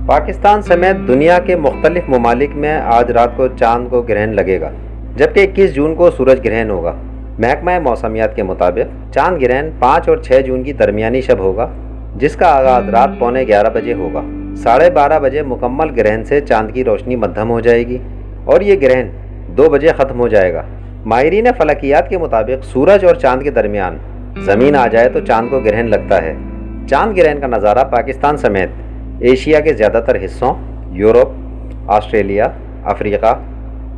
پاکستان سمیت دنیا کے مختلف ممالک میں آج رات کو چاند کو گرہن لگے گا، جبکہ 21 جون کو سورج گرہن ہوگا۔ محکمہ موسمیات کے مطابق چاند گرہن 5 اور 6 جون کی درمیانی شب ہوگا، جس کا آغاز رات 11:15 بجے ہوگا۔ 12:30 بجے مکمل گرہن سے چاند کی روشنی مدھم ہو جائے گی اور یہ گرہن 2 بجے ختم ہو جائے گا۔ ماہرین فلکیات کے مطابق سورج اور چاند کے درمیان زمین آ جائے تو چاند کو گرہن لگتا ہے۔ چاند گرہن کا نظارہ پاکستان سمیت ایشیا کے زیادہ تر حصوں، یورپ، آسٹریلیا، افریقہ،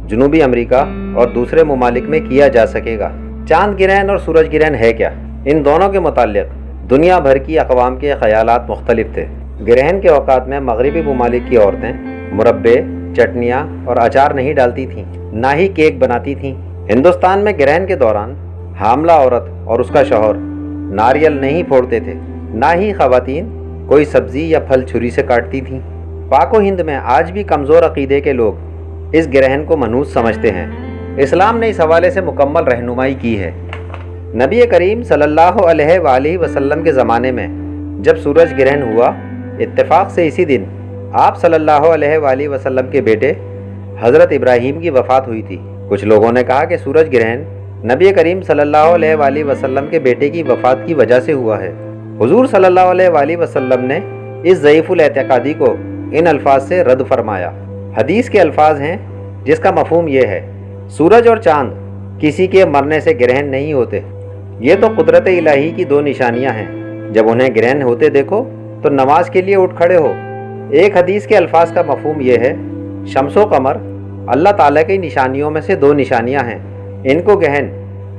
جنوبی امریکہ اور دوسرے ممالک میں کیا جا سکے گا۔ چاند گرہن اور سورج گرہن ہے کیا؟ ان دونوں کے متعلق دنیا بھر کی اقوام کے خیالات مختلف تھے۔ گرہن کے اوقات میں مغربی ممالک کی عورتیں مربے، چٹنیاں اور اچار نہیں ڈالتی تھیں، نہ ہی کیک بناتی تھیں۔ ہندوستان میں گرہن کے دوران حاملہ عورت اور اس کا شوہر ناریل نہیں پھوڑتے تھے، نہ ہی خواتین کوئی سبزی یا پھل چھری سے کاٹتی تھیں۔ پاک و ہند میں آج بھی کمزور عقیدے کے لوگ اس گرہن کو منحوس سمجھتے ہیں۔ اسلام نے اس حوالے سے مکمل رہنمائی کی ہے۔ نبی کریم صلی اللہ علیہ وآلہ وسلم کے زمانے میں جب سورج گرہن ہوا، اتفاق سے اسی دن آپ صلی اللہ علیہ وآلہ وسلم کے بیٹے حضرت ابراہیم کی وفات ہوئی تھی۔ کچھ لوگوں نے کہا کہ سورج گرہن نبی کریم صلی اللہ علیہ وآلہ وسلم کے بیٹے کی وفات کی وجہ سے ہوا ہے۔ حضور صلی اللہ علیہ وآلہ وسلم نے اس ضعیف الاعتقادی کو ان الفاظ سے رد فرمایا۔ حدیث کے الفاظ ہیں جس کا مفہوم یہ ہے: سورج اور چاند کسی کے مرنے سے گرہن نہیں ہوتے، یہ تو قدرت الہی کی 2 نشانیاں ہیں۔ جب انہیں گرہن ہوتے دیکھو تو نماز کے لیے اٹھ کھڑے ہو۔ ایک حدیث کے الفاظ کا مفہوم یہ ہے: شمس و قمر اللہ تعالیٰ کی نشانیوں میں سے 2 نشانیاں ہیں، ان کو گرہن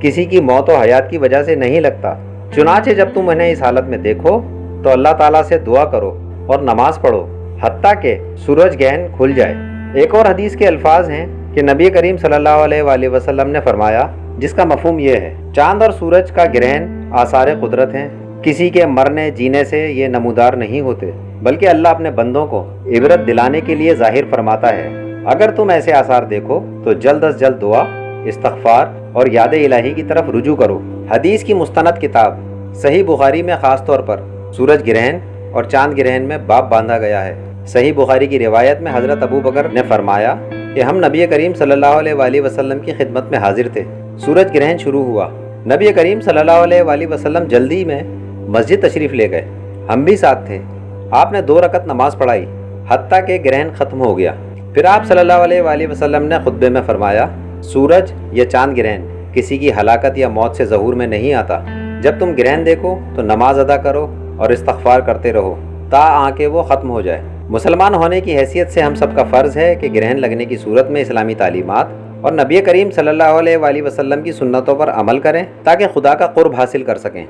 کسی کی موت و حیات کی وجہ سے نہیں لگتا، چنانچہ جب تم انہیں اس حالت میں دیکھو تو اللہ تعالیٰ سے دعا کرو اور نماز پڑھو حتیٰ کہ سورج گرہن کھل جائے۔ ایک اور حدیث کے الفاظ ہیں کہ نبی کریم صلی اللہ علیہ وآلہ وسلم نے فرمایا، جس کا مفہوم یہ ہے: چاند اور سورج کا گرہن آثار قدرت ہیں، کسی کے مرنے جینے سے یہ نمودار نہیں ہوتے، بلکہ اللہ اپنے بندوں کو عبرت دلانے کے لیے ظاہر فرماتا ہے۔ اگر تم ایسے آثار دیکھو تو جلد از جلد دعا، استغفار اور یاد الہی کی طرف رجوع کرو۔ حدیث کی مستند کتاب صحیح بخاری میں خاص طور پر سورج گرہن اور چاند گرہن میں باب باندھا گیا ہے۔ صحیح بخاری کی روایت میں حضرت ابو بکر نے فرمایا کہ ہم نبی کریم صلی اللہ علیہ وآلہ وسلم کی خدمت میں حاضر تھے۔ سورج گرہن شروع ہوا، نبی کریم صلی اللہ علیہ وآلہ وسلم جلدی میں مسجد تشریف لے گئے، ہم بھی ساتھ تھے۔ آپ نے 2 رکعت نماز پڑھائی حتیٰ کہ گرہن ختم ہو گیا۔ پھر آپ صلی اللہ علیہ وآلہ وسلم نے خطبے میں فرمایا، سورج یا چاند گرہن کسی کی ہلاکت یا موت سے ظہور میں نہیں آتا۔ جب تم گرہن دیکھو تو نماز ادا کرو اور استغفار کرتے رہو تاکہ وہ ختم ہو جائے۔ مسلمان ہونے کی حیثیت سے ہم سب کا فرض ہے کہ گرہن لگنے کی صورت میں اسلامی تعلیمات اور نبی کریم صلی اللہ علیہ وآلہ وسلم کی سنتوں پر عمل کریں تاکہ خدا کا قرب حاصل کر سکیں۔